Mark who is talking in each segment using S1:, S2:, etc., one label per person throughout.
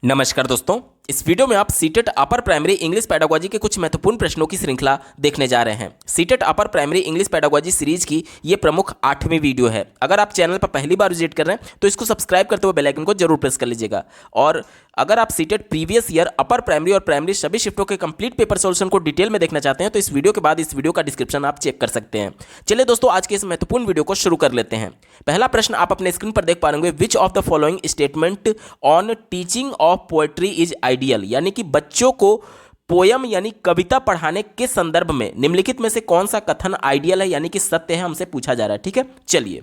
S1: नमस्कार दोस्तों, इस वीडियो में आप CTET upper primary English pedagogy के कुछ महत्वपूर्ण प्रश्नों की श्रृंखला देखने जा रहे हैं। CTET upper primary English pedagogy series की ये प्रमुख 8वीं वीडियो है। अगर आप चैनल पर पहली बार विजिट कर रहे हैं तो इसको सब्सक्राइब करते हुए बेल आइकन को जरूर प्रेस कर लीजिएगा। और अगर आप CTET previous year upper primary और प्राइमरी सभी शिफ्टों के कंप्लीट पेपर सोल्यूशन को डिटेल में देखना चाहते हैं तो इस वीडियो के बाद इस वीडियो का डिस्क्रिप्शन आप चेक कर सकते हैं। चलिए दोस्तों, आज के इस महत्वपूर्ण वीडियो को शुरू कर लेते हैं। पहला प्रश्न आप अपने स्क्रीन पर देख पा रहे होंगे, which of the following statement on teaching of poetry is ideal, यानी कि बच्चों को पोयम यानी कविता पढ़ाने के संदर्भ में निम्नलिखित में से कौन सा कथन आइडियल है यानी कि सत्य है, हमसे पूछा जा रहा है। ठीक है, चलिए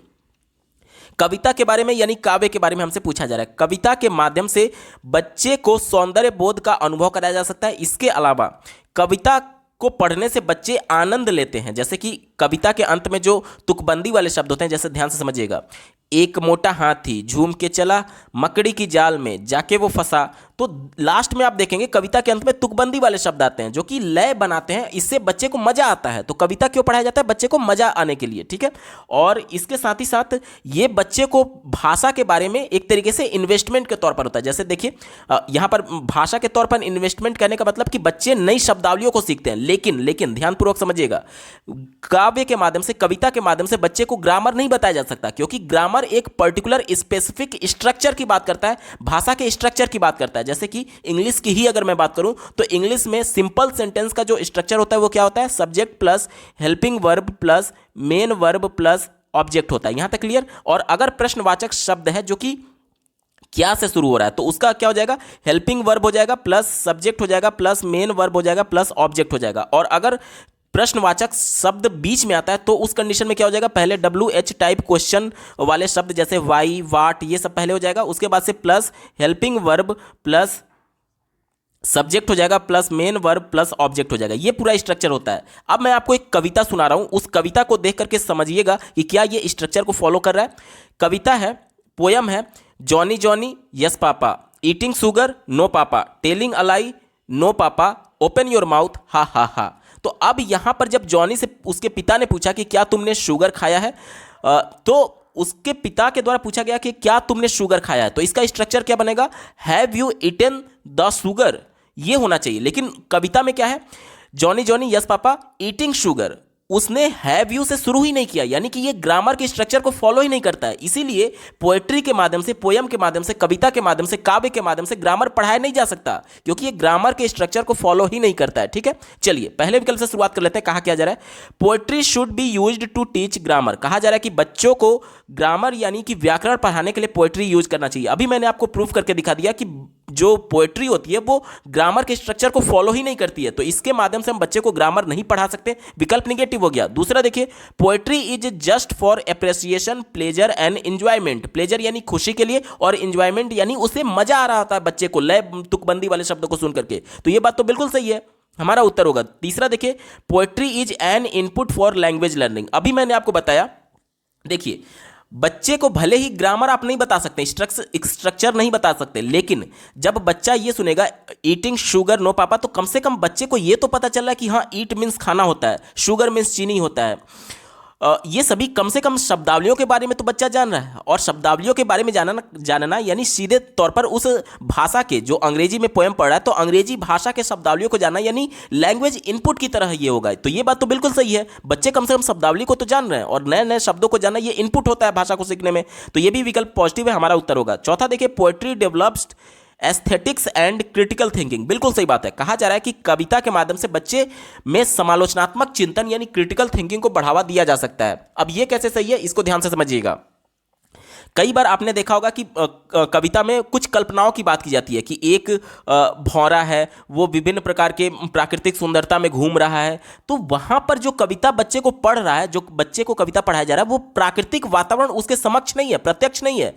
S1: कविता के बारे में यानी काव्य के बारे में हमसे पूछा जा रहा है। कविता के माध्यम से बच्चे को सौंदर्य बोध का अनुभव कराया जा सकता है। इसके अलावा कविता को पढ़ने से बच्चे आनंद लेते हैं। जैसे कि कविता के अंत में जो तुकबंदी वाले शब्द होते हैं, जैसे ध्यान से समझिएगा, एक मोटा हाथी झूम के चला मकड़ी की जाल में जाके वो फंसा। तो लास्ट में आप देखेंगे कविता के अंत में तुकबंदी वाले शब्द आते हैं जो कि लय बनाते हैं, इससे बच्चे को मजा आता है। तो कविता क्यों पढ़ाया जाता है? बच्चे को मजा आने के लिए। ठीक है, और इसके साथ ही साथ ये बच्चे को भाषा के बारे में एक तरीके से इन्वेस्टमेंट के तौर पर होता है। जैसे देखिए यहाँ पर भाषा के तौर पर इन्वेस्टमेंट करने का मतलब कि बच्चे नई शब्दावलियों को सीखते हैं। लेकिन ध्यानपूर्वक समझिएगा, काव्य के माध्यम से, कविता के माध्यम से बच्चे को ग्रामर नहीं बताया जा सकता, क्योंकि ग्रामर एक पर्टिकुलर स्पेसिफिक स्ट्रक्चर की बात करता है, भाषा के स्ट्रक्चर की बात करता है। जैसे कि इंग्लिश की ही अगर मैं बात करूं तो इंग्लिश में सिंपल सेंटेंस का जो स्ट्रक्चर होता है वो क्या होता है? Subject plus helping verb plus main verb plus object होता है। यहां तक क्लियर? और अगर प्रश्नवाचक शब्द है जो कि क्या से शुरू हो रहा है तो उसका क्या हो जाएगा? हेल्पिंग वर्ब हो जाएगा प्लस सब्जेक्ट हो जाएगा प्लस मेन वर्ब हो जाएगा प्लस ऑब्जेक्ट हो जाएगा। और अगर प्रश्नवाचक शब्द बीच में आता है तो उस कंडीशन में क्या हो जाएगा? पहले WH टाइप क्वेश्चन वाले शब्द जैसे वाई, वाट, ये सब पहले हो जाएगा। उसके बाद से plus helping verb plus subject हो जाएगा plus main verb plus object हो जाएगा। ये पूरा स्ट्रक्चर होता है। अब मैं आपको एक कविता सुना रहा हूं, उस कविता को देख करके समझिएगा कि क्या ये स्ट्रक्चर को फॉलो कर रहा है। कविता है, पोयम है, Johnny Johnny yes papa, eating sugar no papa, telling a lie no papa, open your mouth ha ha हा। तो अब यहां पर जब जॉनी से उसके पिता ने पूछा कि क्या तुमने शुगर खाया है, तो उसके पिता के द्वारा पूछा गया कि क्या तुमने शुगर खाया है, तो इसका स्ट्रक्चर क्या बनेगा? Have you eaten the sugar, ये होना चाहिए। लेकिन कविता में क्या है? Johnny Johnny yes papa eating sugar, उसने हैव यू से शुरू ही नहीं किया, यानी कि ये ग्रामर के स्ट्रक्चर को फॉलो ही नहीं करता है। इसीलिए पोएट्री के माध्यम से, पोयम के माध्यम से, कविता के माध्यम से, काव्य के माध्यम से ग्रामर पढ़ाया नहीं जा सकता, क्योंकि ये ग्रामर के स्ट्रक्चर को फॉलो ही नहीं करता है। ठीक है, चलिए पहले विकल्प से शुरुआत कर लेते हैं। कहा क्या जा रहा है? Poetry should be used to teach grammar. कहा जा रहा है कि बच्चों को ग्रामर यानी कि व्याकरण पढ़ाने के लिए पोएट्री यूज करना चाहिए। अभी मैंने आपको प्रूफ करके दिखा दिया कि जो पोएट्री होती है वो ग्रामर के स्ट्रक्चर को फॉलो ही नहीं करती है, तो इसके माध्यम से हम बच्चे को ग्रामर नहीं पढ़ा सकते। विकल्प निगेटिव हो गया। दूसरा देखिए, poetry is just for appreciation pleasure and enjoyment. Pleasure यानी खुशी के लिए और एंजॉयमेंट यानी उसे मजा आ रहा होता है बच्चे को लय तुकबंदी वाले शब्दों को सुन करके। तो ये बात तो बिल्कुल सही है, हमारा उत्तर होगा। तीसरा देखिए, poetry is an input for language learning. अभी मैंने आपको बताया, देखिए बच्चे को भले ही ग्रामर आप नहीं बता सकते, स्ट्रक्चर नहीं बता सकते, लेकिन जब बच्चा ये सुनेगा ईटिंग शुगर नो पापा, तो कम से कम बच्चे को ये तो पता चल रहा है कि हाँ, ईट मीन्स खाना होता है, शुगर मीन्स चीनी होता है। ये सभी कम से कम शब्दावलियों के बारे में तो बच्चा जान रहा है। और शब्दावलियों के बारे में जानना यानी सीधे तौर पर उस भाषा के, जो अंग्रेजी में पोएम पढ़ रहा है तो अंग्रेजी भाषा के शब्दावलियों को जानना, यानी लैंग्वेज इनपुट की तरह ये होगा। तो ये बात तो बिल्कुल सही है, बच्चे कम से कम शब्दावली को तो जान रहे हैं और नए नए शब्दों को जानना ये इनपुट होता है भाषा को सीखने में। तो ये भी विकल्प पॉजिटिव है, हमारा उत्तर होगा। चौथा देखिए, poetry develops aesthetics and critical thinking. बिल्कुल सही बात है। कहा जा रहा है कि कविता के माध्यम से बच्चे में समालोचनात्मक चिंतन यानी क्रिटिकल थिंकिंग को बढ़ावा दिया जा सकता है। अब ये कैसे सही है, इसको ध्यान से समझिएगा। कई बार आपने देखा होगा कि कविता में कुछ कल्पनाओं की बात की जाती है कि एक भौरा है, वो विभिन्न प्रकार के प्राकृतिक सुंदरता में घूम रहा है। तो वहाँ पर जो कविता बच्चे को पढ़ रहा है, जो बच्चे को कविता पढ़ाया जा रहा है, वो प्राकृतिक वातावरण उसके समक्ष नहीं है, प्रत्यक्ष नहीं है।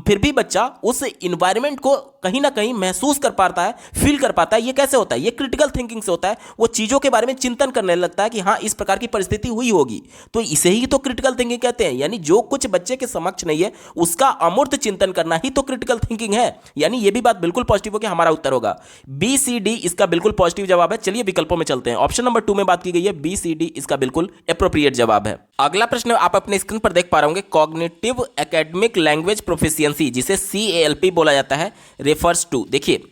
S1: फिर भी बच्चा उस इन्वायरमेंट को कहीं ना कहीं महसूस कर पाता है, फील कर पाता है। ये कैसे होता है? ये क्रिटिकल थिंकिंग से होता है। वो चीज़ों के बारे में चिंतन करने लगता है कि हाँ, इस प्रकार की परिस्थिति हुई होगी। तो इसे ही तो क्रिटिकल थिंकिंग कहते हैं। यानी जो कुछ बच्चे के समक्ष नहीं है उसका अमूर्त चिंतन करना ही तो क्रिटिकल थिंकिंग है। यानी ये भी बात बिल्कुल पॉजिटिव हो कि हमारा उत्तर होगा BCD, इसका बिल्कुल पॉजिटिव जवाब है। चलिए विकल्पों में चलते हैं। ऑप्शन नंबर 2 में बात की गई है, BCD इसका बिल्कुल एप्रोप्रिएट जवाब है। अगला प्रश्न आप अपने स्क्रीन पर देख पा रहे होंगे, कॉग्निटिव एकेडमिक लैंग्वेज प्रोफिशिएंसी, जिसे CALP बोला जाता है, रेफर्स टू। देखिए,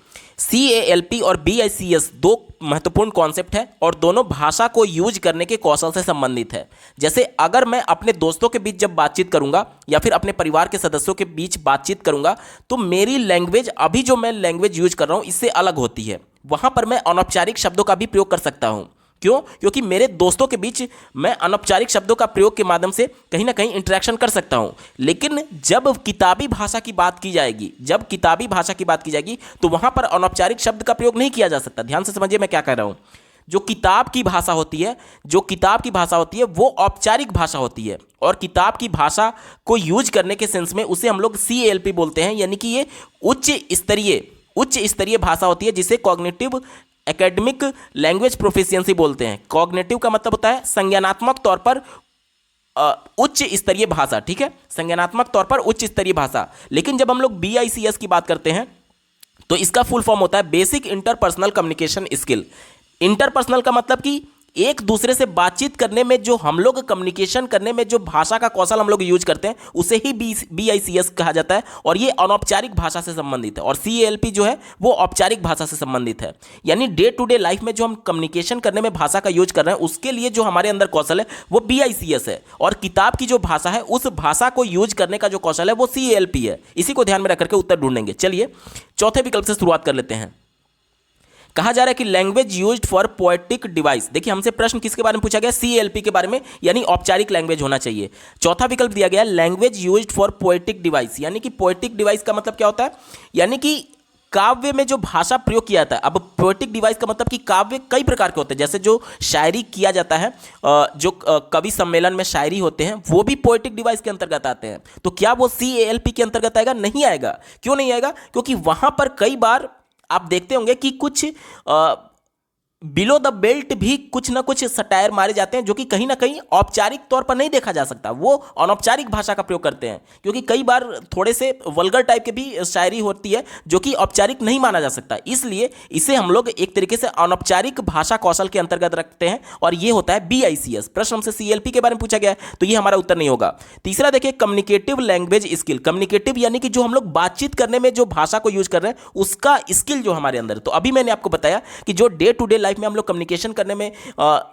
S1: CALP और BICS दो महत्वपूर्ण कॉन्सेप्ट है और दोनों भाषा को यूज करने के कौशल से संबंधित है। जैसे अगर मैं अपने दोस्तों के बीच जब बातचीत करूंगा या फिर अपने परिवार के सदस्यों के बीच बातचीत करूंगा तो मेरी लैंग्वेज, अभी जो मैं लैंग्वेज यूज कर रहा हूं, इससे अलग होती है। वहां पर मैं अनौपचारिक शब्दों का भी प्रयोग कर सकता हूं। क्यों? क्योंकि मेरे दोस्तों के बीच मैं अनौपचारिक शब्दों का प्रयोग के माध्यम से कहीं ना कहीं इंटरेक्शन कर सकता हूं। लेकिन जब किताबी भाषा की बात की जाएगी, तो वहां पर अनौपचारिक शब्द का प्रयोग नहीं किया जा सकता। ध्यान से समझिए मैं क्या कह रहा हूं। जो किताब की भाषा होती है वो औपचारिक भाषा होती है, और किताब की भाषा को यूज करने के सेंस में उसे हम लोग CALP बोलते हैं, यानी कि ये उच्च स्तरीय भाषा होती है, जिसे कॉग्निटिव एकेडमिक लैंग्वेज प्रोफिशिएंसी बोलते हैं। कॉग्निटिव का मतलब होता है संज्ञानात्मक तौर पर उच्च स्तरीय भाषा, ठीक है, संज्ञानात्मक तौर पर उच्च स्तरीय भाषा। लेकिन जब हम लोग BICS की बात करते हैं तो इसका फुल फॉर्म होता है basic interpersonal communication skill. Interpersonal का मतलब कि एक दूसरे से बातचीत करने में जो हम लोग कम्युनिकेशन करने में जो भाषा का कौशल हम लोग यूज करते हैं उसे ही BICS कहा जाता है, और ये अनौपचारिक भाषा से संबंधित है। और CALP जो है वो औपचारिक भाषा से संबंधित है। यानी डे टू डे लाइफ में जो हम कम्युनिकेशन करने में भाषा का यूज कर रहे हैं उसके लिए जो हमारे अंदर कौशल है वो BICS है, और किताब की जो भाषा है उस भाषा को यूज करने का जो कौशल है वो CALP है। इसी को ध्यान में रख करके उत्तर ढूंढेंगे। चलिए चौथे विकल्प से शुरुआत कर लेते हैं। कहा जा रहा है कि language used for poetic device. देखिए, हमसे प्रश्न किसके बारे में पूछा गया? CALP के बारे में, यानी औपचारिक लैंग्वेज होना चाहिए। चौथा विकल्प दिया गया language used for poetic device, यानी कि पोएटिक डिवाइस का मतलब क्या होता है? यानी कि काव्य में जो भाषा प्रयोग किया जाता है। अब पोएटिक डिवाइस का मतलब कि काव्य कई प्रकार के होते हैं, जैसे जो शायरी किया जाता है, जो कवि सम्मेलन में शायरी होते हैं, वो भी पोएटिक डिवाइस के अंतर्गत आते हैं। तो क्या वो CALP के अंतर्गत आएगा? नहीं आएगा। क्यों नहीं आएगा? क्योंकि वहां पर कई बार आप देखते होंगे कि कुछ बिलो द बेल्ट भी कुछ ना कुछ सटायर मारे जाते हैं, जो कि कहीं ना कहीं औपचारिक तौर पर नहीं देखा जा सकता। वो अनौपचारिक भाषा का प्रयोग करते हैं, क्योंकि कई बार थोड़े से वल्गर टाइप के भी शायरी होती है जो कि औपचारिक नहीं माना जा सकता। इसलिए इसे हम लोग एक तरीके से अनौपचारिक भाषा कौशल के अंतर्गत रखते हैं, और ये होता है BICS। प्रश्न हमसे CALP के बारे में पूछा गया है, तो ये हमारा उत्तर नहीं होगा। तीसरा देखिए, कम्युनिकेटिव लैंग्वेज स्किल। कम्युनिकेटिव यानी कि जो हम लोग बातचीत करने में जो भाषा को यूज कर रहे हैं उसका स्किल जो हमारे अंदर। तो अभी मैंने आपको बताया कि जो डे टू डे लाइफ में हम लोग कम्युनिकेशन करने में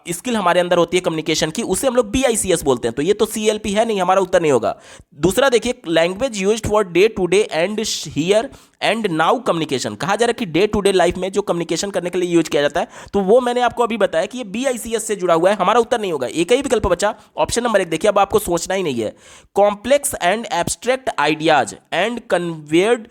S1: स्किल हमारे अंदर होती है कम्युनिकेशन की, उसे हम लोग BICS बोलते हैं। तो ये तो CALP है नहीं, हमारा उत्तर नहीं होगा। दूसरा देखिए, language used for day to day and here and now communication. कहा जा रहा है कि डे टू डे लाइफ में जो कम्युनिकेशन करने के लिए यूज किया जाता है, तो वो मैंने आपको अभी बताया कि ये BICS से जुड़ा हुआ है। हमारा उत्तर नहीं होगा। एक ही विकल्प बचा, ऑप्शन नंबर 1। देखिए, अब आपको सोचना ही नहीं है। Complex and abstract ideas and conveyed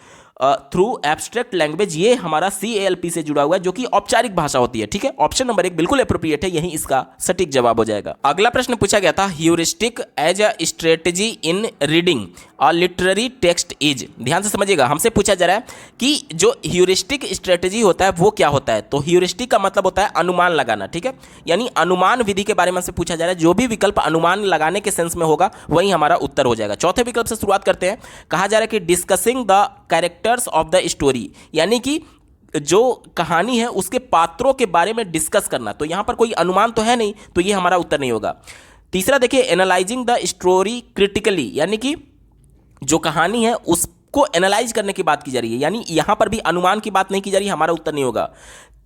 S1: through abstract language, ये हमारा CALP से जुड़ा हुआ है, जो कि औपचारिक भाषा होती है। ठीक है, ऑप्शन नंबर 1 बिल्कुल एप्रोप्रिएट है, यही इसका सटीक जवाब हो जाएगा। अगला प्रश्न पूछा गया था, heuristic as a strategy in reading a literary text is. ध्यान से समझिएगा, हमसे पूछा जा रहा है कि जो ह्यूरिस्टिक स्ट्रेटेजी होता है वो क्या होता है। तो ह्यूरिस्टिक का मतलब होता है अनुमान लगाना। ठीक है, यानी अनुमान विधि के बारे में हमसे पूछा जा रहा है। जो भी विकल्प अनुमान लगाने के सेंस में होगा वही हमारा उत्तर हो जाएगा। चौथे विकल्प से शुरुआत करते हैं। कहा जा रहा है कि discussing the characters of the story, यानी कि जो कहानी है उसके पात्रों के बारे में डिस्कस करना। तो यहां पर कोई अनुमान तो है नहीं, तो ये हमारा उत्तर नहीं होगा। तीसरा देखिए, एनालाइजिंग द स्टोरी क्रिटिकली, यानी कि जो कहानी है उसको एनालाइज करने की बात की जा रही है, यानी यहां पर भी अनुमान की बात नहीं की जा रही, हमारा उत्तर नहीं होगा।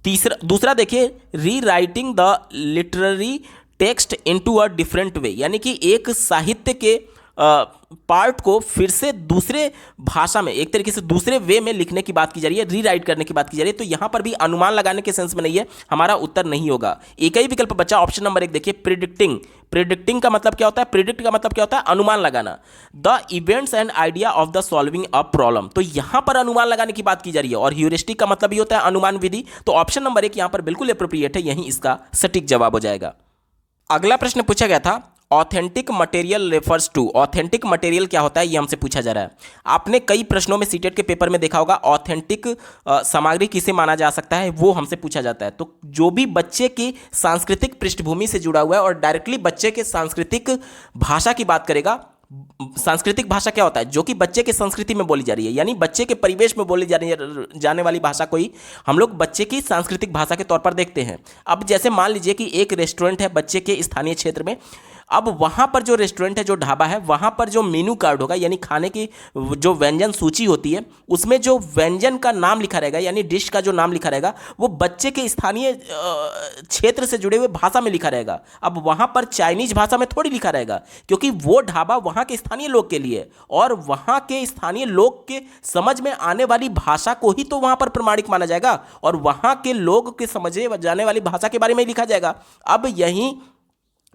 S1: दूसरा देखिए, री writing the literary text into a different way, यानी कि एक साहित्य के पार्ट को फिर से दूसरे भाषा में, एक तरीके से दूसरे वे में लिखने की बात की जा रही है, रीराइट करने की बात की जा रही है। तो यहां पर भी अनुमान लगाने के सेंस में नहीं है, हमारा उत्तर नहीं होगा। एक ही विकल्प बचा, ऑप्शन नंबर 1 देखिए, प्रिडिक्टिंग। प्रिडिक्टिंग का मतलब क्या होता है? प्रिडिक्ट का मतलब क्या होता है? अनुमान लगाना। The events and idea of the solving a problem, तो यहां पर अनुमान लगाने की बात की जा रही है, और ह्यूरिस्टिक का मतलब ही होता है अनुमान विधि। तो ऑप्शन नंबर 1 यहां पर बिल्कुल एप्रोप्रिएट है, यही इसका सटीक जवाब हो जाएगा। अगला प्रश्न पूछा गया था, authentic material refers to. Authentic material क्या होता है, ये हमसे पूछा जा रहा है। आपने कई प्रश्नों में सीटेट के पेपर में देखा होगा, ऑथेंटिक सामग्री किसे माना जा सकता है, वो हमसे पूछा जाता है। तो जो भी बच्चे की सांस्कृतिक पृष्ठभूमि से जुड़ा हुआ है और डायरेक्टली बच्चे के सांस्कृतिक भाषा की बात करेगा। सांस्कृतिक भाषा क्या होता है? जो कि बच्चे के संस्कृति में बोली जा रही है, यानी बच्चे के परिवेश में बोली जाने वाली भाषा को ही हम लोग बच्चे की सांस्कृतिक भाषा के तौर पर देखते हैं। अब जैसे मान लीजिए कि एक रेस्टोरेंट है बच्चे के स्थानीय क्षेत्र में, अब वहाँ पर जो रेस्टोरेंट है, जो ढाबा है, वहाँ पर जो मेनू कार्ड होगा यानी खाने की जो व्यंजन सूची होती है, उसमें जो व्यंजन का नाम लिखा रहेगा यानी डिश का जो नाम लिखा रहेगा वो बच्चे के स्थानीय क्षेत्र से जुड़े हुए भाषा में लिखा रहेगा। अब वहाँ पर चाइनीज भाषा में थोड़ी लिखा रहेगा, क्योंकि वो ढाबा वहाँ के स्थानीय लोग के लिए, और वहाँ के स्थानीय लोग के समझ में आने वाली भाषा को ही तो वहाँ पर प्रमाणिक माना जाएगा, और वहाँ के लोग के समझे जाने वाली भाषा के बारे में लिखा जाएगा। अब यहीं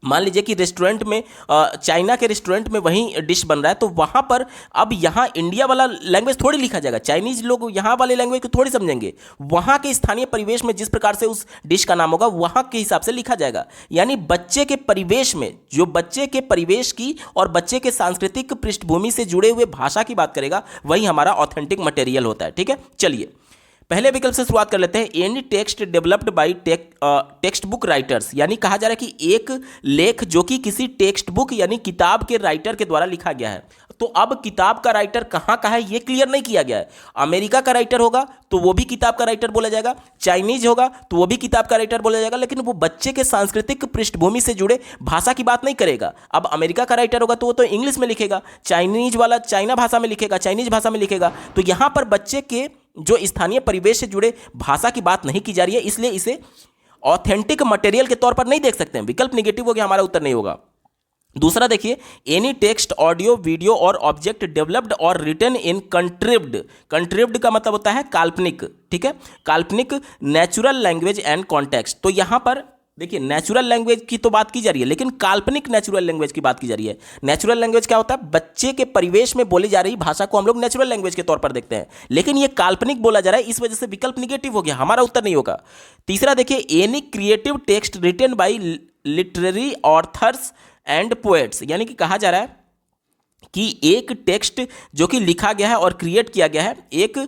S1: मान लीजिए कि रेस्टोरेंट में चाइना के रेस्टोरेंट में वही डिश बन रहा है, तो वहाँ पर अब यहाँ इंडिया वाला लैंग्वेज थोड़ी लिखा जाएगा, चाइनीज लोग यहाँ वाले लैंग्वेज को थोड़ी समझेंगे, वहाँ के स्थानीय परिवेश में जिस प्रकार से उस डिश का नाम होगा वहाँ के हिसाब से लिखा जाएगा। यानी बच्चे के परिवेश में, जो बच्चे के परिवेश की और बच्चे के सांस्कृतिक पृष्ठभूमि से जुड़े हुए भाषा की बात करेगा, वही हमारा ऑथेंटिक मटेरियल होता है। ठीक है, चलिए पहले विकल्प से शुरुआत कर लेते हैं। Any text developed by text book writers, यानी कहा जा रहा है कि एक लेख जो कि किसी टेक्स्ट बुक यानी किताब के राइटर के द्वारा लिखा गया है। तो अब किताब का राइटर कहाँ का है ये क्लियर नहीं किया गया है। अमेरिका का राइटर होगा तो वो भी किताब का राइटर बोला जाएगा, चाइनीज होगा तो वो भी किताब का राइटर बोला जाएगा, लेकिन वो बच्चे के सांस्कृतिक पृष्ठभूमि से जुड़े भाषा की बात नहीं करेगा। अब अमेरिका का राइटर होगा तो वो तो इंग्लिश में लिखेगा, चाइनीज वाला चाइना भाषा में लिखेगा, चाइनीज भाषा में लिखेगा। तो यहाँ पर बच्चे के जो स्थानीय परिवेश से जुड़े भाषा की बात नहीं की जा रही है, इसलिए इसे ऑथेंटिक मटेरियल के तौर पर नहीं देख सकते हैं। विकल्प निगेटिव हो गया, हमारा उत्तर नहीं होगा। दूसरा देखिए, एनी टेक्स्ट ऑडियो वीडियो और ऑब्जेक्ट डेवलप्ड और रिटन इन कंट्रीब्ड। कंट्रीब्ड का मतलब होता है काल्पनिक, ठीक है, काल्पनिक नेचुरल लैंग्वेज एंड कॉन्टेक्स्ट। तो यहां पर देखिए नेचुरल लैंग्वेज की तो बात की जा रही है, लेकिन काल्पनिक नेचुरल लैंग्वेज की बात की जा रही है। नेचुरल लैंग्वेज क्या होता है? बच्चे के परिवेश में बोली जा रही भाषा को हम लोग नेचुरल लैंग्वेज के तौर पर देखते हैं, लेकिन ये काल्पनिक बोला जा रहा है, इस वजह से विकल्प निगेटिव हो गया, हमारा उत्तर नहीं होगा। तीसरा देखिए, any creative text written by literary authors and poets, यानी कि कहा जा रहा है कि एक टेक्स्ट जो कि लिखा गया है और क्रिएट किया गया है एक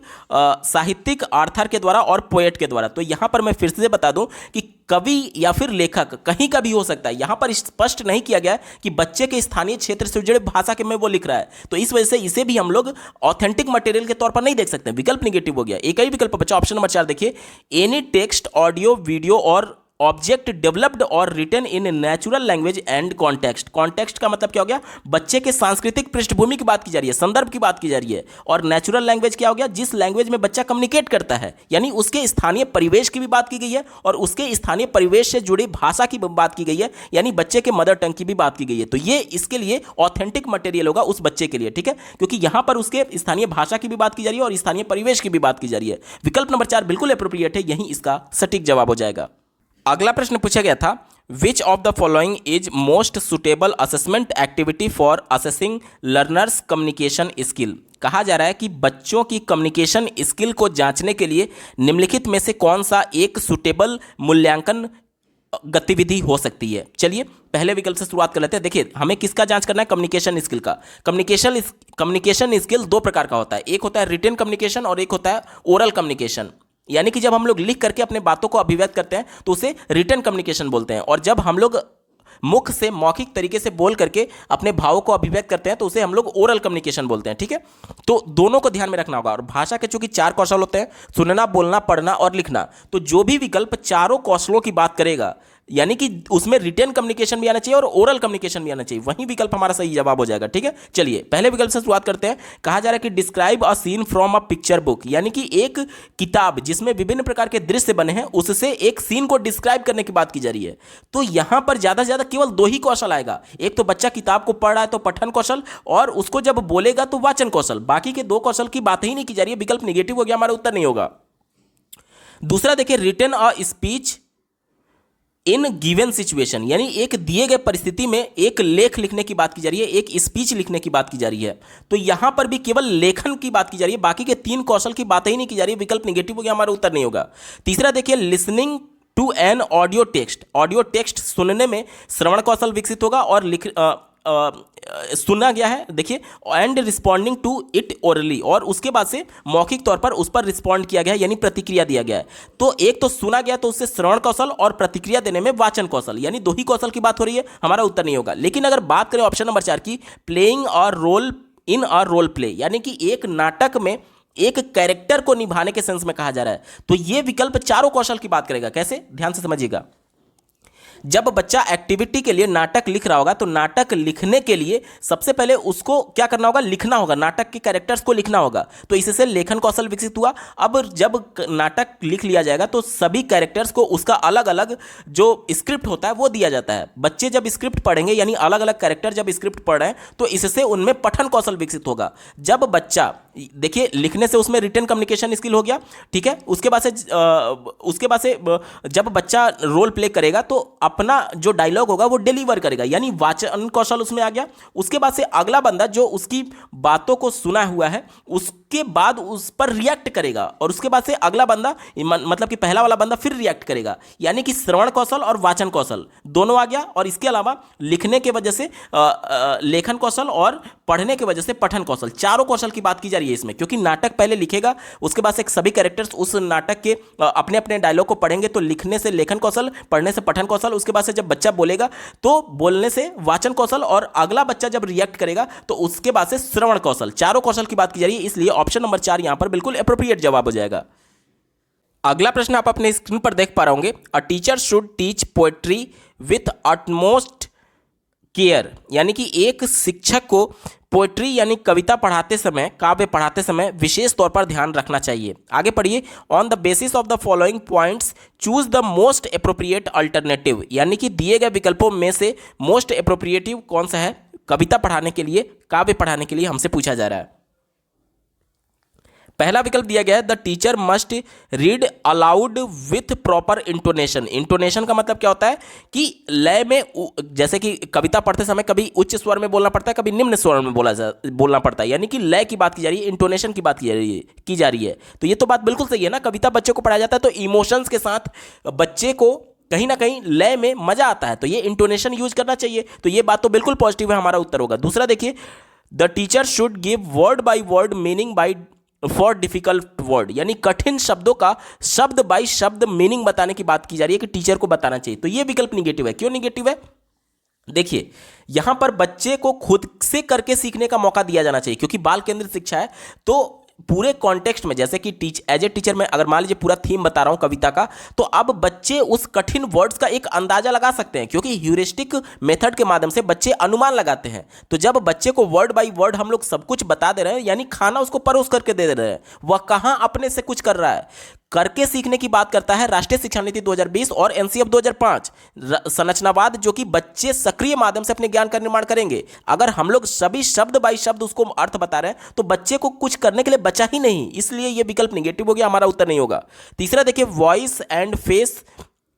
S1: साहित्यिक आर्थर के द्वारा और पोएट के द्वारा। तो यहाँ पर मैं फिर से बता दूं कि कवि या फिर लेखक कहीं का भी हो सकता है। यहाँ पर स्पष्ट नहीं किया गया कि बच्चे के स्थानीय क्षेत्र से जुड़े भाषा के में वो लिख रहा है, तो इस वजह से इसे भी हम लोग ऑथेंटिक मटेरियल के तौर पर नहीं देख सकते। विकल्प निगेटिव हो गया। एक ही विकल्प बचा, ऑप्शन नंबर 4 देखिए, एनी टेक्स्ट ऑडियो वीडियो और ऑब्जेक्ट डेवलप्ड और written in natural language and context. Context का मतलब क्या हो गया? बच्चे के सांस्कृतिक पृष्ठभूमि की बात की जा रही है, संदर्भ की बात की जा रही है। और नेचुरल लैंग्वेज क्या हो गया? जिस लैंग्वेज में बच्चा कम्युनिकेट करता है, यानी उसके स्थानीय परिवेश की भी बात की गई है और उसके स्थानीय परिवेश से जुड़ी भाषा की बात की गई है, यानी बच्चे के मदर टंग की भी बात की गई है। तो ये इसके लिए ऑथेंटिक मटेरियल होगा उस बच्चे के लिए, ठीक है, क्योंकि यहां पर उसके स्थानीय भाषा की भी बात की जा रही है और स्थानीय परिवेश की भी बात की जा रही है। विकल्प नंबर 4 बिल्कुल एप्रोप्रिएट है, यही इसका सटीक जवाब हो जाएगा। अगला प्रश्न पूछा गया था, which of the following is most suitable assessment activity for assessing learners communication skill. कहा जा रहा है कि बच्चों की कम्युनिकेशन स्किल को जांचने के लिए निम्नलिखित में से कौन सा एक सुटेबल मूल्यांकन गतिविधि हो सकती है। चलिए पहले विकल्प से शुरुआत कर लेते हैं। देखिए हमें किसका जांच करना है? कम्युनिकेशन स्किल का। कम्युनिकेशन स्किल दो प्रकार का होता है, एक होता है रिटन कम्युनिकेशन और एक होता है ओरल कम्युनिकेशन। यानी कि जब हम लोग लिख करके अपने बातों को अभिव्यक्त करते हैं तो उसे रिटन कम्युनिकेशन बोलते हैं, और जब हम लोग मुख से मौखिक तरीके से बोल करके अपने भावों को अभिव्यक्त करते हैं तो उसे हम लोग ओरल कम्युनिकेशन बोलते हैं, ठीक है। तो दोनों को ध्यान में रखना होगा। और भाषा के चूंकि 4 कौशल होते हैं, सुनना, बोलना, पढ़ना और लिखना, तो जो भी विकल्प चारों कौशलों की बात करेगा, यानी कि उसमें रिटन कम्युनिकेशन भी आना चाहिए और ओरल कम्युनिकेशन भी आना चाहिए, वही विकल्प हमारा सही जवाब हो जाएगा, ठीक है। चलिए पहले विकल्प से शुरुआत करते हैं। कहा जा रहा है कि describe a scene from a picture book, यानी कि एक किताब जिसमें विभिन्न प्रकार के दृश्य बने हैं उससे एक सीन को डिस्क्राइब करने की बात की जा रही है। तो यहां पर ज्यादा से ज्यादा केवल 2 ही कौशल आएगा। एक तो बच्चा किताब को पढ़ रहा है तो पठन कौशल, और उसको जब बोलेगा तो वाचन कौशल। बाकी के 2 कौशल की बात ही नहीं की जा रही है। विकल्प निगेटिव हो गया, हमारा उत्तर नहीं होगा। दूसरा देखिए, written a speech in given situation, यानी एक दिए गए परिस्थिति में एक लेख लिखने की बात की जा रही है, एक स्पीच लिखने की बात की जा रही है। तो यहां पर भी केवल लेखन की बात की जा रही है, बाकी के 3 कौशल की बात ही नहीं की जा रही है। विकल्प निगेटिव हो गया, हमारा उत्तर नहीं होगा। तीसरा देखिए, listening to an audio text. Audio text सुनने में श्रवण कौशल विकसित होगा और सुना गया है, देखिए, and responding to it orally, और उसके बाद से मौखिक तौर पर उस पर रिस्पॉन्ड किया गया है, यानी प्रतिक्रिया दिया गया है। तो एक तो सुना गया तो उससे श्रवण कौशल और प्रतिक्रिया देने में वाचन कौशल, यानी 2 ही कौशल की बात हो रही है, हमारा उत्तर नहीं होगा। लेकिन अगर बात करें ऑप्शन नंबर 4 की, playing a role in a role play, यानी कि एक नाटक में एक कैरेक्टर को निभाने के सेंस में कहा जा रहा है, तो यह विकल्प चारों कौशल की बात करेगा। कैसे? ध्यान से समझिएगा। जब बच्चा एक्टिविटी के लिए नाटक लिख रहा होगा तो नाटक लिखने के लिए सबसे पहले उसको क्या करना होगा, लिखना होगा, नाटक के कैरेक्टर्स को लिखना होगा। तो इससे लेखन कौशल विकसित हुआ। अब जब नाटक लिख लिया जाएगा तो सभी कैरेक्टर्स को उसका अलग अलग जो स्क्रिप्ट होता है वो दिया जाता है। बच्चे जब स्क्रिप्ट पढ़ेंगे यानी अलग अलग कैरेक्टर जब स्क्रिप्ट पढ़ रहे हैं तो इससे उनमें पठन कौशल विकसित होगा। जब बच्चा देखिए लिखने से उसमें रिटन कम्युनिकेशन स्किल हो गया, ठीक है। उसके बाद से जब बच्चा रोल प्ले करेगा तो अपना जो डायलॉग होगा वो डिलीवर करेगा, यानी वाचन कौशल उसमें आ गया। उसके बाद से अगला बंदा जो उसकी बातों को सुना हुआ है उसके बाद उस पर रिएक्ट करेगा, और उसके बाद से अगला बंदा मतलब कि पहला वाला बंदा फिर रिएक्ट करेगा, यानी कि श्रवण कौशल और वाचन कौशल दोनों आ गया। और इसके अलावा लिखने के वजह से लेखन कौशल और पढ़ने की वजह से पठन कौशल, चारों कौशल की बात की जा रही है इसमें। क्योंकि नाटक पहले लिखेगा, उसके बाद से सभी कैरेक्टर्स उस नाटक के अपने अपने डायलॉग को पढ़ेंगे, तो लिखने से लेखन कौशल, पढ़ने से पठन कौशल, उसके बाद से जब बच्चा बोलेगा तो बोलने से वाचन कौशल, और अगला बच्चा जब रिएक्ट करेगा तो उसके बाद से श्रवण कौशल, चारों कौशल की बात की जा रही है। इसलिए ऑप्शन नंबर 4 यहां पर बिल्कुल एप्रोप्रिएट जवाब हो जाएगा। अगला प्रश्न आप अपने स्क्रीन पर देख पा रहे होंगे, a teacher should teach poetry with utmost care, यानी कि एक शिक्षक को पोएट्री यानी कविता पढ़ाते समय, काव्य पढ़ाते समय विशेष तौर पर ध्यान रखना चाहिए। आगे पढ़िए, on the basis of the following points choose the most appropriate alternative, यानी कि दिए गए विकल्पों में से मोस्ट अप्रोप्रिएटिव कौन सा है कविता पढ़ाने के लिए, काव्य पढ़ाने के लिए हमसे पूछा जा रहा है। पहला विकल्प दिया गया है, the teacher must read aloud with proper intonation. Intonation का मतलब क्या होता है कि लय में, जैसे कि कविता पढ़ते समय कभी उच्च स्वर में बोलना पड़ता है, कभी निम्न स्वर में बोलना पड़ता है, यानी कि लय की बात की जा रही है, इंटोनेशन की बात की जा रही है। तो ये तो बात बिल्कुल सही है ना, कविता बच्चे को पढ़ाया जाता है तो इमोशंस के साथ बच्चे को कहीं ना कहीं लय में मजा आता है, तो ये इंटोनेशन यूज करना चाहिए। तो ये बात तो बिल्कुल पॉजिटिव है, हमारा उत्तर होगा। दूसरा देखिए, the teacher should give word by word meaning bye for difficult word, यानी कठिन शब्दों का शब्द बाई शब्द मीनिंग बताने की बात की जा रही है कि टीचर को बताना चाहिए। तो यह विकल्प निगेटिव है। क्यों निगेटिव है? देखिए यहां पर बच्चे को खुद से करके सीखने का मौका दिया जाना चाहिए, क्योंकि बाल केंद्रित शिक्षा है। तो पूरे कॉन्टेक्स्ट में, जैसे कि एज ए टीचर मैं अगर मान लीजिए पूरा थीम बता रहा हूं कविता का, तो अब बच्चे उस कठिन वर्ड्स का एक अंदाजा लगा सकते हैं, क्योंकि ह्यूरिस्टिक मेथड के माध्यम से बच्चे अनुमान लगाते हैं। तो जब बच्चे को वर्ड बाय वर्ड हम लोग सब कुछ बता दे रहे हैं, यानी खाना उसको परोस करके दे रहे हैं, वह कहां अपने से कुछ कर रहा है, करके सीखने की बात करता है राष्ट्रीय शिक्षा नीति 2020 और एनसीएफ 2005 संरचनावाद, जो कि बच्चे सक्रिय माध्यम से अपने ज्ञान का निर्माण करेंगे। अगर हम लोग सभी शब्द बाई शब्द उसको अर्थ बता रहे हैं तो बच्चे को कुछ करने के लिए बचा ही नहीं, इसलिए यह विकल्प निगेटिव हो गया, हमारा उत्तर नहीं होगा। तीसरा देखिए, voice and face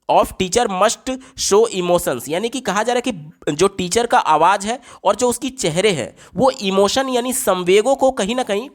S1: of teacher must show emotions, यानी कि कहा जा रहा है कि जो टीचर का आवाज है और जो उसकी चेहरे है वो इमोशन यानी संवेगों को कहीं ना कहीं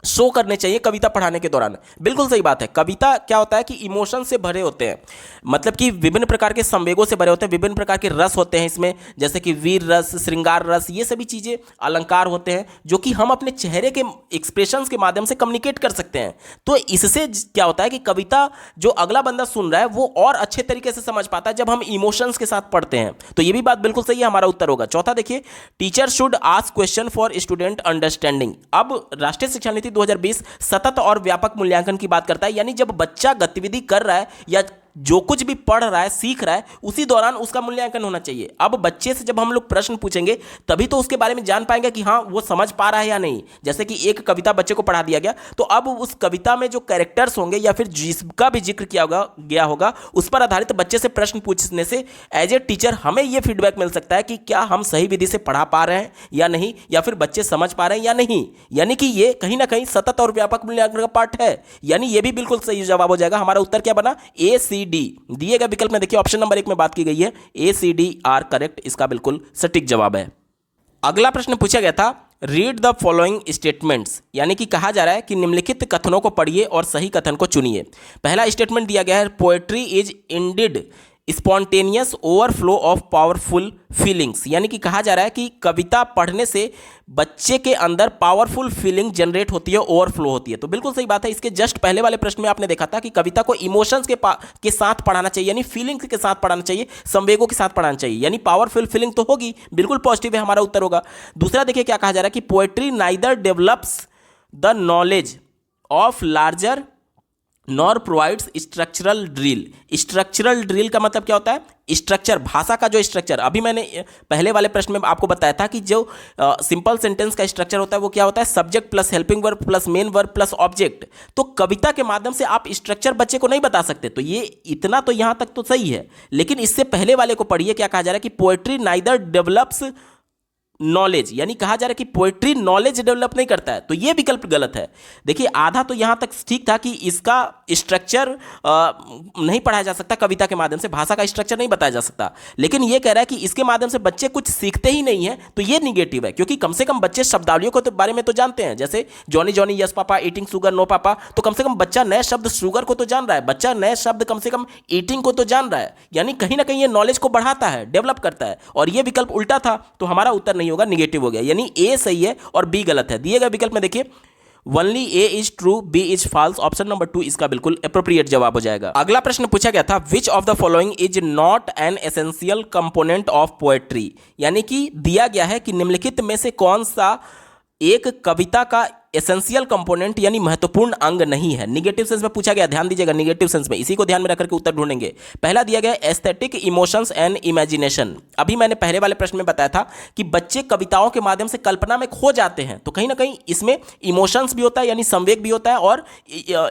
S1: शो करने चाहिए कविता पढ़ाने के दौरान। बिल्कुल सही बात है। कविता क्या होता है कि इमोशन से भरे होते हैं, मतलब कि विभिन्न प्रकार के संवेगों से भरे होते हैं, विभिन्न प्रकार के रस होते हैं इसमें, जैसे कि वीर रस, श्रृंगार रस, ये सभी चीज़ें अलंकार होते हैं जो कि हम अपने चेहरे के एक्सप्रेशंस के माध्यम से कम्युनिकेट कर सकते हैं। तो इससे क्या होता है कि कविता जो अगला बंदा सुन रहा है वो और अच्छे तरीके से समझ पाता है जब हम इमोशंस के साथ पढ़ते हैं। तो ये भी बात बिल्कुल सही है, हमारा उत्तर होगा। चौथा देखिए, teacher should ask question for student understanding. अब राष्ट्रीय शिक्षा नीति 2020 सतत और व्यापक मूल्यांकन की बात करता है, यानी जब बच्चा गतिविधि कर रहा है या जो कुछ भी पढ़ रहा है, सीख रहा है, उसी दौरान उसका मूल्यांकन होना चाहिए। अब बच्चे से जब हम लोग प्रश्न पूछेंगे तभी तो उसके बारे में जान पाएंगे कि हाँ वो समझ पा रहा है या नहीं। जैसे कि एक कविता बच्चे को पढ़ा दिया गया, तो अब उस कविता में जो कैरेक्टर्स होंगे या फिर जिसका भी जिक्र किया गया होगा उस पर आधारित बच्चे से प्रश्न पूछने से एज ए टीचर हमें यह फीडबैक मिल सकता है कि क्या हम सही विधि से पढ़ा पा रहे हैं या नहीं, या फिर बच्चे समझ पा रहे हैं या नहीं। यानी कि ये कहीं ना कहीं सतत और व्यापक मूल्यांकन का पार्ट है, यानी ये भी बिल्कुल सही जवाब हो जाएगा। हमारा उत्तर क्या बना? ACD दिए गए विकल्प में देखिए ऑप्शन नंबर 1 में बात की गई है, ACD आर करेक्ट, इसका बिल्कुल सटीक जवाब है। अगला प्रश्न पूछा गया था, रीड द फॉलोइंग स्टेटमेंट्स, यानी कि कहा जा रहा है कि निम्नलिखित कथनों को पढ़िए और सही कथन को चुनिए। पहला स्टेटमेंट दिया गया है, poetry is indeed spontaneous overflow of powerful feelings, यानी कि कहा जा रहा है कि कविता पढ़ने से बच्चे के अंदर पावरफुल फीलिंग जनरेट होती है, ओवरफ्लो होती है। तो बिल्कुल सही बात है। इसके जस्ट पहले वाले प्रश्न में आपने देखा था कि कविता को इमोशंस के साथ पढ़ाना चाहिए, यानी फीलिंग्स के साथ पढ़ाना चाहिए, संवेगों के साथ पढ़ाना चाहिए, यानी पावरफुल फीलिंग तो होगी, बिल्कुल पॉजिटिव है, हमारा उत्तर होगा। दूसरा देखिए क्या कहा जा रहा है कि poetry neither develops the knowledge of larger nor provides structural drill. Structural drill का मतलब क्या होता है? स्ट्रक्चर, भाषा का जो स्ट्रक्चर। अभी मैंने पहले वाले प्रश्न में आपको बताया था कि जो सिंपल सेंटेंस का स्ट्रक्चर होता है वो क्या होता है? Subject plus helping verb plus main verb plus object. तो कविता के माध्यम से आप स्ट्रक्चर बच्चे को नहीं बता सकते। तो ये इतना तो यहां तक तो सही है, लेकिन इससे पहले वाले को पढ़िए, क्या कहा जा रहा है कि पोएट्री नाइदर डेवलप्स नॉलेज, यानी कहा जा रहा है कि पोएट्री नॉलेज डेवलप नहीं करता है। तो ये विकल्प गलत है। देखिए आधा तो यहां तक ठीक था कि इसका स्ट्रक्चर नहीं पढ़ाया जा सकता, कविता के माध्यम से भाषा का स्ट्रक्चर नहीं बताया जा सकता, लेकिन ये कह रहा है कि इसके माध्यम से बच्चे कुछ सीखते ही नहीं है। तो ये निगेटिव है, क्योंकि कम से कम बच्चे शब्दावलियों के बारे में तो जानते हैं। जैसे Johnny Johnny yes papa, eating sugar no papa, तो कम से कम बच्चा नए शब्द शुगर को तो जान रहा है, बच्चा नए शब्द कम से कम ईटिंग को तो जान रहा है, यानी कहीं ना कहीं ये नॉलेज को बढ़ाता है, डेवलप करता है। और ये विकल्प उल्टा था, तो हमारा उत्तर नहीं होगा, निगेटिव हो गया, यानी ए सही है और बी गलत है। दिए गए विकल्प में देखिए only A is true, B is false, option number 2 इसका बिल्कुल एप्रोप्रिएट जवाब हो जाएगा। अगला प्रश्न पूछा गया था which of the following is not an essential component of poetry, यानी कि दिया गया है कि निम्नलिखित में से कौन सा एक कविता का एसेंशियल कंपोनेंट यानी महत्वपूर्ण अंग नहीं है। निगेटिव सेंस में पूछा गया, ध्यान दीजिएगा, निगेटिव सेंस में, इसी को ध्यान में रखकर के उत्तर ढूंढेंगे। पहला दिया गया एस्थेटिक इमोशंस एंड इमेजिनेशन। अभी मैंने पहले वाले प्रश्न में बताया था कि बच्चे कविताओं के माध्यम से कल्पना में खो जाते हैं, तो कहीं ना कहीं इसमें इमोशंस भी होता है यानी संवेग भी होता है, और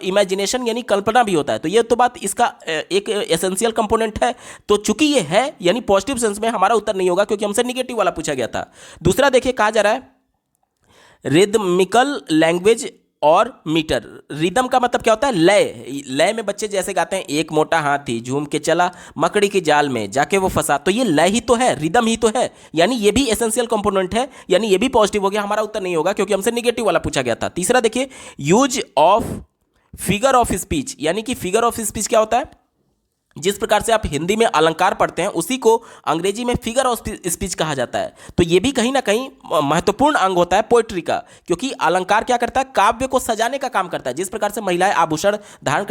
S1: इमेजिनेशन यानी कल्पना भी होता है। तो ये तो बात इसका एक एसेंशियल कंपोनेंट है। तो चूंकि ये है यानी पॉजिटिव सेंस में हमारा उत्तर नहीं होगा, क्योंकि हमसे निगेटिव वाला पूछा गया था। दूसरा देखिए कहा जा रहा है रिदमिकल लैंग्वेज और मीटर। रिदम का मतलब क्या होता है? लय। लय में बच्चे जैसे गाते हैं एक मोटा हाथी झूम के चला मकड़ी की जाल में जाके वो फंसा, तो ये लय ही तो है, रिदम ही तो है, यानी ये भी एसेंशियल कंपोनेंट है, यानी ये भी पॉजिटिव हो गया, हमारा उत्तर नहीं होगा क्योंकि हमसे निगेटिव वाला पूछा गया था। तीसरा देखिए use of figure of speech, यानी कि फिगर ऑफ स्पीच क्या होता है? जिस प्रकार से आप हिंदी में अलंकार पढ़ते हैं उसी को अंग्रेजी में फिगर ऑफ स्पीच कहा जाता है। तो ये भी कहीं ना कहीं महत्वपूर्ण अंग होता है पोएट्री का, क्योंकि अलंकार क्या करता है? काव्य को सजाने का काम करता है। जिस प्रकार से महिलाएं आभूषण धारण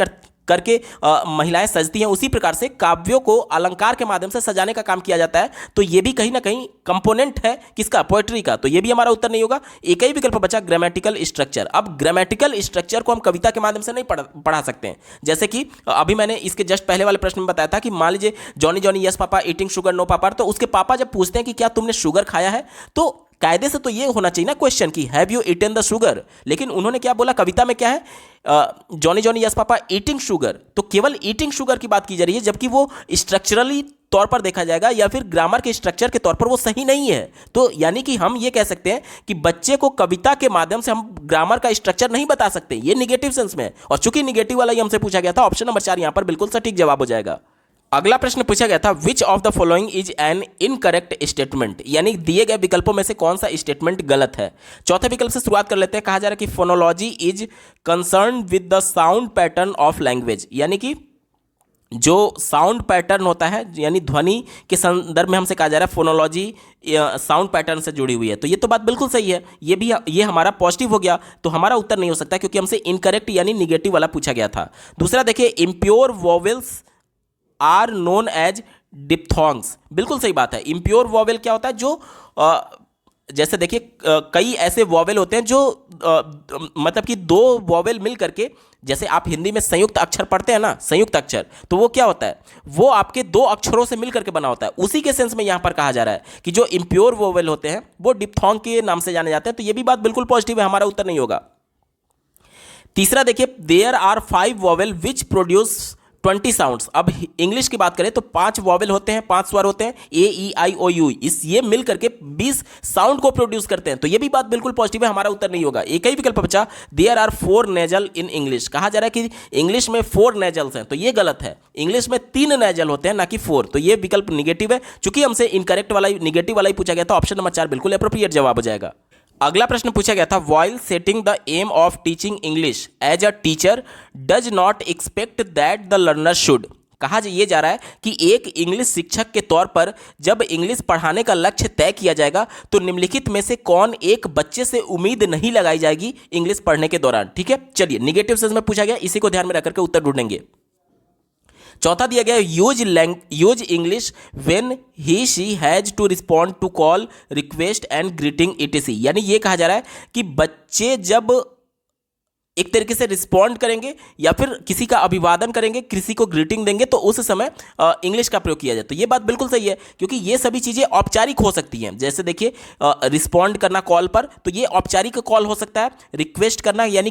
S1: करके महिलाएं सजती हैं, उसी प्रकार से काव्यों को अलंकार के माध्यम से सजाने का काम किया जाता है। तो ये भी कहीं ना कहीं कंपोनेंट है किसका? पोएट्री का। तो ये भी हमारा उत्तर नहीं होगा। एक ही विकल्प बचा ग्रामेटिकल स्ट्रक्चर। अब ग्रामेटिकल स्ट्रक्चर को हम कविता के माध्यम से नहीं पढ़ा सकते हैं। जैसे कि अभी मैंने इसके जस्ट पहले वाले प्रश्न में बताया था कि मान लीजिए Johnny Johnny yes papa, eating sugar no papa, तो उसके पापा जब पूछते हैं कि क्या तुमने शुगर खाया है, तो कायदे से तो ये होना चाहिए ना क्वेश्चन की have you eaten the sugar, लेकिन उन्होंने क्या बोला? कविता में क्या है? Johnny Johnny yes papa eating sugar, तो केवल ईटिंग शुगर की बात की जा रही है, जबकि वो स्ट्रक्चरली तौर पर देखा जाएगा या फिर ग्रामर के स्ट्रक्चर के तौर पर वो सही नहीं है। तो यानी कि हम ये कह सकते हैं कि बच्चे को कविता के माध्यम से हम ग्रामर का स्ट्रक्चर नहीं बता सकते, ये निगेटिव सेंस में है। और चूंकि निगेटिव वाला ही हमसे पूछा गया था, ऑप्शन नंबर 4 यहां पर बिल्कुल सटीक जवाब हो जाएगा। अगला प्रश्न पूछा गया था which of the following is an incorrect statement, यानी दिए गए विकल्पों में से कौन सा स्टेटमेंट गलत है। चौथे विकल्प से शुरुआत कर लेते हैं। कहा जा रहा है कि phonology is concern with the sound pattern of language, यानी कि जो साउंड पैटर्न होता है यानी ध्वनि के संदर्भ में हमसे कहा जा रहा है फोनोलॉजी साउंड पैटर्न से जुड़ी हुई है। तो ये तो बात बिल्कुल सही है, ये हमारा पॉजिटिव हो गया, तो हमारा उत्तर नहीं हो सकता क्योंकि हमसे इनकरेक्ट यानी निगेटिव वाला पूछा गया था। दूसरा देखिए impure vowels are known as diphthongs, बिल्कुल सही बात है। इम्प्योर वॉवेल क्या होता है? जो जैसे देखिए कई ऐसे वॉवेल होते हैं जो मतलब कि दो वॉवेल मिल करके, जैसे आप हिंदी में संयुक्त अक्षर पढ़ते हैं ना, संयुक्त अक्षर, तो वो क्या होता है? वो आपके दो अक्षरों से मिल करके बना होता है। उसी के सेंस में यहां पर कहा जा रहा है कि जो इम्प्योर वॉवेल होते हैं वो डिप्थोंग के नाम से जाने जाते हैं। तो ये भी बात बिल्कुल पॉजिटिव है, हमारा उत्तर नहीं होगा। तीसरा देखिए there are 5 vowel which produce 20 sounds. अब इंग्लिश की बात करें तो 5 वॉवेल होते हैं, 5 स्वर होते हैं, ए ई आई ओ यू, ये मिल करके 20 साउंड को प्रोड्यूस करते हैं। तो ये भी बात बिल्कुल पॉजिटिव है, हमारा उत्तर नहीं होगा। एक ही विकल्प बचा there are 4 nasal in English. कहा जा रहा है कि इंग्लिश में 4 नेजल्स हैं, तो ये गलत है। इंग्लिश में 3 नेजल होते हैं ना कि 4, तो ये विकल्प निगेटिव है। चूंकि हमसे इनकरेक्ट वाला निगेटिव वाला ही पूछा गया था, ऑप्शन नंबर 4 बिल्कुल एप्रोप्रिएट जवाब हो जाएगा। अगला प्रश्न पूछा गया था while setting the aim of teaching English as a teacher does not expect that the learner should. कहा ये जा रहा है कि एक इंग्लिश शिक्षक के तौर पर जब इंग्लिश पढ़ाने का लक्ष्य तय किया जाएगा तो निम्नलिखित में से कौन एक बच्चे से उम्मीद नहीं लगाई जाएगी इंग्लिश पढ़ने के दौरान। ठीक है, चलिए निगेटिव सेंस में पूछा गया, इसी को ध्यान में रखकर के उत्तर ढूंढेंगे। चौथा दिया गया use English when he she has to respond to call request and greeting etc, यानी ये कहा जा रहा है कि बच्चे जब एक तरीके से रिस्पॉन्ड करेंगे या फिर किसी का अभिवादन करेंगे, किसी को ग्रीटिंग देंगे, तो उस समय इंग्लिश का प्रयोग किया जाए। तो ये बात बिल्कुल सही है, क्योंकि ये सभी चीज़ें औपचारिक हो सकती हैं। जैसे देखिए, रिस्पॉन्ड करना कॉल पर, तो ये औपचारिक कॉल हो सकता है। रिक्वेस्ट करना यानी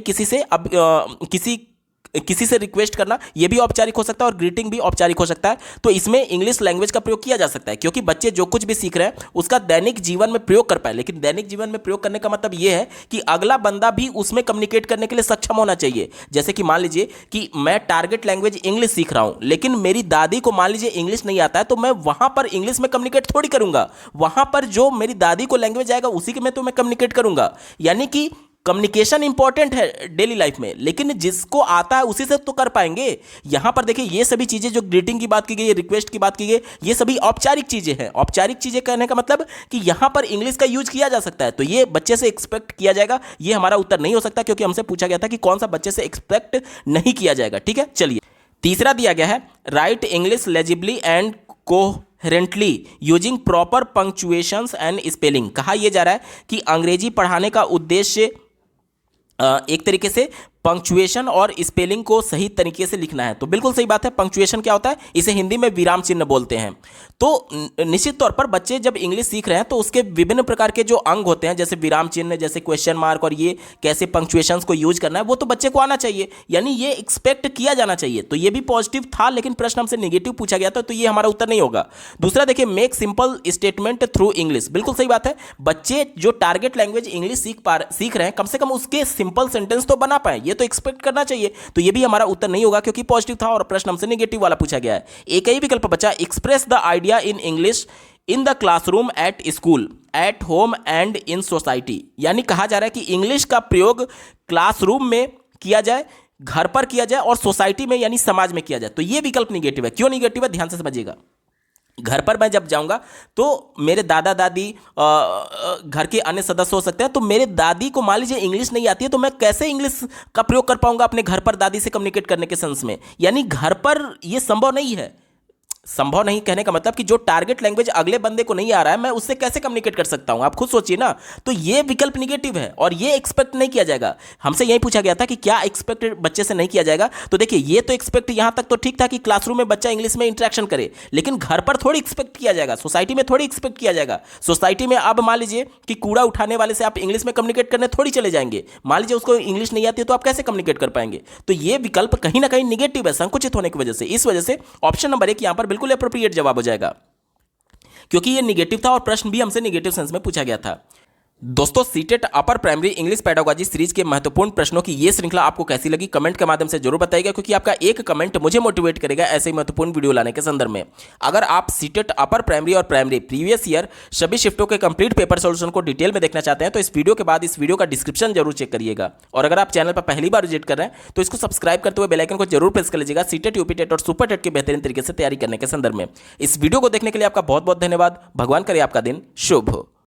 S1: किसी से रिक्वेस्ट करना, ये भी औपचारिक हो सकता है, और ग्रीटिंग भी औपचारिक हो सकता है। तो इसमें इंग्लिश लैंग्वेज का प्रयोग किया जा सकता है, क्योंकि बच्चे जो कुछ भी सीख रहे हैं उसका दैनिक जीवन में प्रयोग कर पाए। लेकिन दैनिक जीवन में प्रयोग करने का मतलब ये है कि अगला बंदा भी उसमें कम्युनिकेट करने के लिए सक्षम होना चाहिए। जैसे कि मान लीजिए कि मैं टारगेट लैंग्वेज इंग्लिश सीख रहा हूं, लेकिन मेरी दादी को मान लीजिए इंग्लिश नहीं आता है, तो मैं वहां पर इंग्लिश में कम्युनिकेट थोड़ी करूंगा। वहां पर जो मेरी दादी को लैंग्वेज आएगा उसी के में तो मैं कम्युनिकेट करूंगा। यानी कि कम्युनिकेशन इंपॉर्टेंट है डेली लाइफ में, लेकिन जिसको आता है उसी से तो कर पाएंगे। यहां पर देखिए, ये सभी चीजें जो ग्रीटिंग की बात की गई, रिक्वेस्ट की बात की गई, ये सभी औपचारिक चीजें हैं। औपचारिक चीजें कहने का मतलब कि यहां पर इंग्लिश का यूज किया जा सकता है। तो ये बच्चे से एक्सपेक्ट किया जाएगा, ये हमारा उत्तर नहीं हो सकता, क्योंकि हमसे पूछा गया था कि कौन सा बच्चे से एक्सपेक्ट नहीं किया जाएगा। ठीक है, चलिए तीसरा दिया गया है, write English legibly and coherently using proper punctuations and spelling. कहा यह जा रहा है कि अंग्रेजी पढ़ाने का उद्देश्य एक तरीके से पंक्चुएशन और स्पेलिंग को सही तरीके से लिखना है। तो बिल्कुल सही बात है। पंक्चुएशन क्या होता है? इसे हिंदी में विराम चिन्ह बोलते हैं। तो निश्चित तौर पर बच्चे जब इंग्लिश सीख रहे हैं तो उसके विभिन्न प्रकार के जो अंग होते हैं, जैसे विराम चिन्ह, जैसे क्वेश्चन मार्क, और ये कैसे पंक्चुएशंस को यूज करना है, वो तो बच्चे को आना चाहिए, यानी ये एक्सपेक्ट किया जाना चाहिए। तो ये भी पॉजिटिव था, लेकिन प्रश्न हमसे नेगेटिव पूछा गया था, तो ये हमारा उत्तर नहीं होगा। दूसरा देखिए, make simple statement through English. बिल्कुल सही बात है। बच्चे जो टारगेट लैंग्वेज इंग्लिश सीख रहे हैं, कम से कम उसके सिंपल सेंटेंस तो बना पाए, ये तो एक्सपेक्ट करना चाहिए। तो ये भी हमारा उत्तर नहीं होगा, क्योंकि पॉजिटिव था और प्रश्न हमसे नेगेटिव वाला पूछा गया है। एक ही विकल्प बचा, express the idea in English in the classroom, at school, at home and in society. यानी कहा जा रहा है कि इंग्लिश का प्रयोग क्लासरूम में किया जाए, घर पर किया जाए, और सोसाइटी में यानी समाज में किया जाए। तो ये विकल्प निगेटिव है। क्यों निगेटिव है, ध्यान से समझिएगा। घर पर मैं जब जाऊंगा तो मेरे दादा दादी, घर के अन्य सदस्य हो सकते हैं, तो मेरे दादी को मान लीजिए इंग्लिश नहीं आती है, तो मैं कैसे इंग्लिश का प्रयोग कर पाऊंगा अपने घर पर दादी से कम्युनिकेट करने के सेंस में? यानी घर पर यह संभव नहीं है। संभव नहीं कहने का मतलब कि जो टारगेट लैंग्वेज अगले बंदे को नहीं आ रहा है, मैं उससे कैसे कम्युनिकेट कर सकता हूं? आप खुद सोचिए ना। तो ये विकल्प निगेटिव है और ये एक्सपेक्ट नहीं किया जाएगा। हमसे यही पूछा गया था कि क्या एक्सपेक्ट बच्चे से नहीं किया जाएगा। तो देखिए, ये तो एक्सपेक्ट यहां तक तो ठीक था कि क्लासरूम में बच्चा इंग्लिश में इंटरेक्शन करे, लेकिन घर पर थोड़ी एक्सपेक्ट किया जाएगा, सोसाइटी में थोड़ी एक्सपेक्ट किया जाएगा। सोसाइटी में अब मान लीजिए कि कूड़ा उठाने वाले से आप इंग्लिश में कम्युनिकेट करने थोड़ी चले जाएंगे। मान लीजिए उसको इंग्लिश नहीं आती है, तो आप कैसे कम्युनिकेट कर पाएंगे? तो ये विकल्प कहीं ना कहीं निगेटिव है, संकुचित होने की वजह से। इस वजह से ऑप्शन नंबर 1 यहां पर बिल्कुल एप्रोप्रिएट जवाब हो जाएगा, क्योंकि ये निगेटिव था और प्रश्न भी हमसे निगेटिव सेंस में पूछा गया था। दोस्तों, CTET upper primary English pedagogy series के महत्वपूर्ण प्रश्नों की ये श्रृंखला आपको कैसी लगी, कमेंट के माध्यम से जरूर बताइएगा, क्योंकि आपका एक कमेंट मुझे मोटिवेट करेगा ऐसे ही महत्वपूर्ण वीडियो लाने के संदर्भ में। अगर आप सीटेट अपर प्राइमरी और प्राइमरी प्रीवियस ईयर सभी शिफ्टों के कंप्लीट पेपर सोल्यूशन को डिटेल में देखना चाहते हैं, तो इस वीडियो के बाद इस वीडियो का डिस्क्रिप्शन जरूर चेक करिएगा। और अगर आप चैनल पर पहली बार विजिट कर रहे हैं तो इसको सब्सक्राइब करते हुए बेल आइकन को जरूर प्रेस कर लीजिएगा, सीटेट, यूपीटेट और सुपर टेट के बेहतरीन तरीके से तैयारी करने के संदर्भ में। इस वीडियो को देखने के लिए आपका बहुत बहुत धन्यवाद। भगवान करे आपका दिन शुभ हो।